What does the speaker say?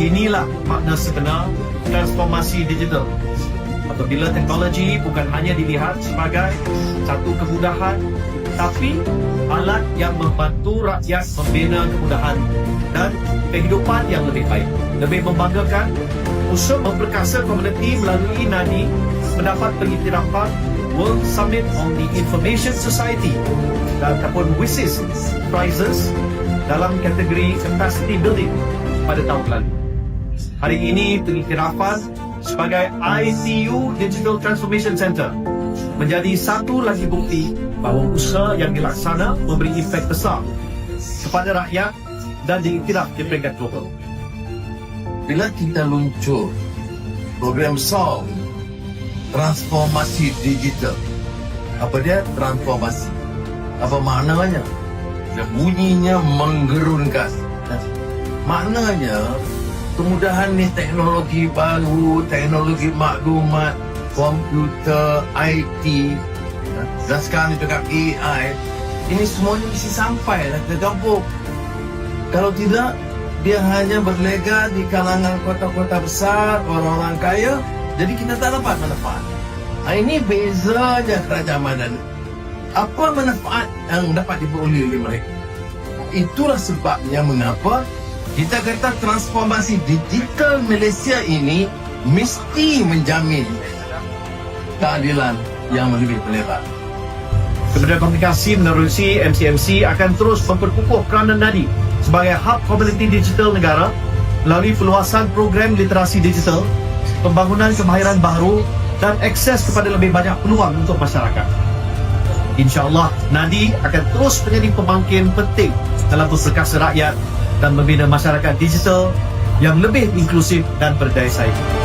Inilah makna sebenar transformasi digital. Apabila teknologi bukan hanya dilihat sebagai satu kemudahan, tapi alat yang membantu rakyat membina kemudahan dan kehidupan yang lebih baik. Lebih membanggakan, usaha memperkasa komuniti melalui NADI mendapat pengiktirafan World Summit on the Information Society ataupun WSIS Prizes dalam kategori Capacity Building pada tahun lalu. Hari ini pengiktirafan sebagai ITU Digital Transformation Center menjadi satu lagi bukti bahawa usaha yang dilaksana memberi impak besar kepada rakyat dan diiktiraf di peringkat global. Bila kita luncur program besar transformasi digital, apa dia transformasi? Apa maknanya? Dia bunyinya menggerunkan. Maknanya kemudahan ni teknologi baru, teknologi maklumat, komputer, IT, dan sekarang juga AI. Ini semuanya mesti sampai lah ke kampung. Kalau tidak, dia hanya berlega di kalangan kota-kota besar, orang-orang kaya, jadi kita tak dapat manfaat. Ini bezanya kerajaan Madani. Apa manfaat yang dapat diperoleh oleh mereka? Itulah sebabnya mengapa kita kata transformasi digital Malaysia ini mesti menjamin keadilan yang lebih melebar. Kementerian Komunikasi menerusi MCMC akan terus memperkukuh peranan NADI sebagai hub komuniti digital negara melalui perluasan program literasi digital, pembangunan kemahiran baru dan akses kepada lebih banyak peluang untuk masyarakat. InsyaAllah, NADI akan terus menjadi pembangkit penting dalam memperkasa rakyat dan membina masyarakat digital yang lebih inklusif dan berdaya saing.